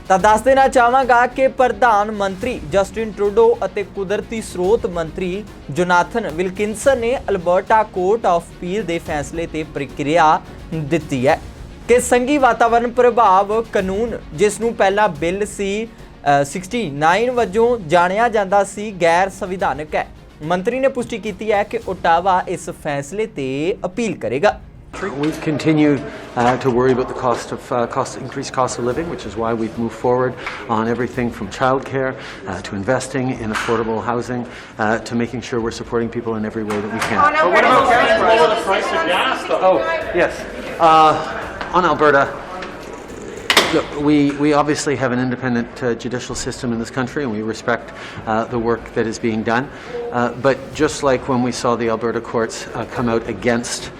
ਤਾਂ ਦੱਸ ਦੇਣਾ ਚਾਹਾਂਗਾ ਕਿ ਪ੍ਰਧਾਨ ਮੰਤਰੀ ਜਸਟਿਨ ਟਰੂਡੋ ਅਤੇ ਕੁਦਰਤੀ ਸਰੋਤ ਮੰਤਰੀ ਜੋਨਾਥਨ ਵਿਲਕਿੰਸਨ ਨੇ ਅਲਬਰਟਾ ਕੋਰਟ ਆਫ ਅਪੀਲ ਦੇ ਫੈਸਲੇ ਤੇ ਪ੍ਰਤੀਕਿਰਿਆ ਦਿੱਤੀ ਹੈ ਕਿ ਸੰਘੀ ਵਾਤਾਵਰਣ ਪ੍ਰਭਾਵ ਕਾਨੂੰਨ ਜਿਸ ਨੂੰ ਪਹਿਲਾਂ ਬਿੱਲ ਸੀ 69 ਵਜੋਂ ਜਾਣਿਆ ਜਾਂਦਾ ਸੀ ਗੈਰ ਸੰਵਿਧਾਨਕ ਹੈ। ਮੰਤਰੀ ਨੇ ਪੁਸ਼ਟੀ ਕੀਤੀ ਹੈ ਕਿ ਓਟਾਵਾ ਇਸ ਫੈਸਲੇ ਤੇ ਅਪੀਲ ਕਰੇਗਾ। We've continued to worry about the increased cost of living, which is why we've moved forward on everything from childcare to investing in affordable housing to making sure we're supporting people in every way that we can. But what about gas? Lower the price of gas, though. Oh, yes. On Alberta, look, we obviously have an independent judicial system in this country, and we respect the work that is being done. But just like when we saw the Alberta courts come out against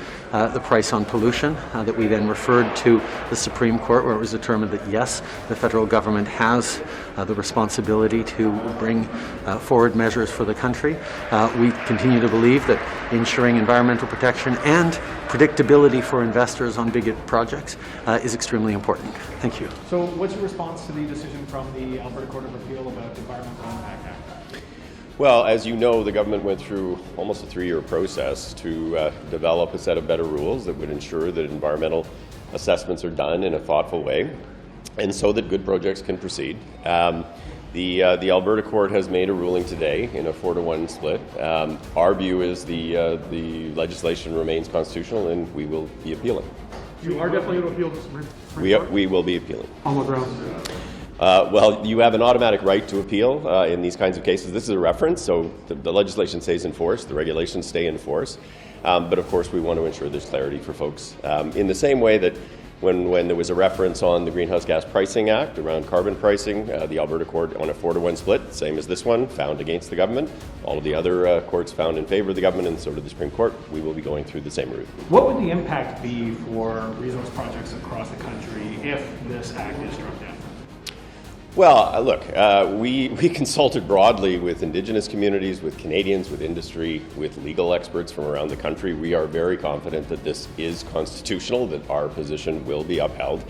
the price on pollution, that we then referred to the Supreme Court, where it was determined that yes, the federal government has the responsibility to bring forward measures for the country. We continue to believe that ensuring environmental protection and predictability for investors on big projects is extremely important. Thank you. So what's your response to the decision from the Alberta Court of Appeal about the Environmental Impact Act? Well, as you know, the government went through almost a 3-year process to develop a set of better rules that would ensure that environmental assessments are done in a thoughtful way and so that good projects can proceed. The Alberta court has made a ruling today in a 4-to-1 split. Our view is the legislation remains constitutional and we will be appealing. You are definitely going to appeal to the Supreme Court? We will be appealing. On what grounds? Well, you have an automatic right to appeal in these kinds of cases. This is a reference, so the legislation stays in force, the regulations stay in force. But of course, we want to ensure there's clarity for folks. In the same way that when there was a reference on the Greenhouse Gas Pricing Act around carbon pricing, the Alberta court on a 4-to-1 split, same as this one, found against the government. All of the other courts found in favor of the government, and so did the Supreme Court. We will be going through the same route. What would the impact be for resource projects across the country if this act is struck down? Well, look, we consulted broadly with Indigenous communities, with Canadians, with industry, with legal experts from around the country. We are very confident that this is constitutional, that our position will be upheld.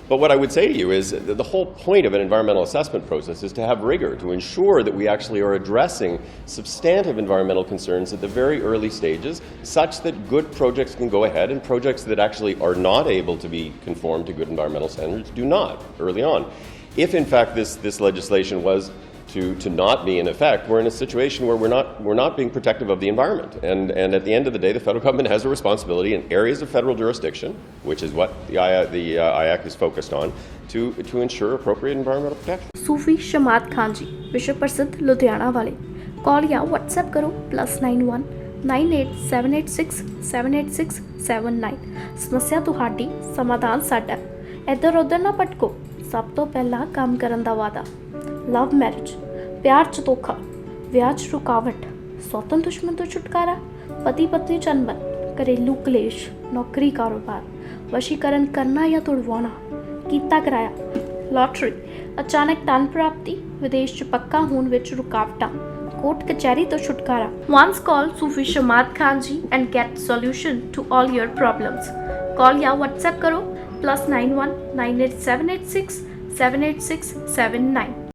But what I would say to you is that the whole point of an environmental assessment process is to have rigor, to ensure that we actually are addressing substantive environmental concerns at the very early stages, such that good projects can go ahead and projects that actually are not able to be conformed to good environmental standards do not early on. If in fact this legislation was to not be in effect, we're in a situation where we're not being protective of the environment. And at the end of the day, the federal government has a responsibility in areas of federal jurisdiction, which is what the IAC is focused on, to ensure appropriate environmental protection. सूफी शमात खान जी विश्व प्रसिद्ध लुधियाना वाले call या WhatsApp करो +91 98 786 786 समस्या तुहाडी समाधान साडा इधर उधर ना भटको सब तो पहला काम करन दा वादा लव मैरिज प्यार च धोखा विआह च रुकावट सौतन दुश्मन तो छुटकारा पति पत्नी च अनबन घरेलू कलेश नौकरी कारोबार वशीकरण करना या तुड़वाना कीता कराया लॉटरी अचानक धन प्राप्ति विदेश च पक्का होने विच रुकावटां कोर्ट कचहरी तो छुटकारा Once call Sufi Shamad Khan ji and get solution to all your problems. Call या WhatsApp करो +91 98 786 786 79.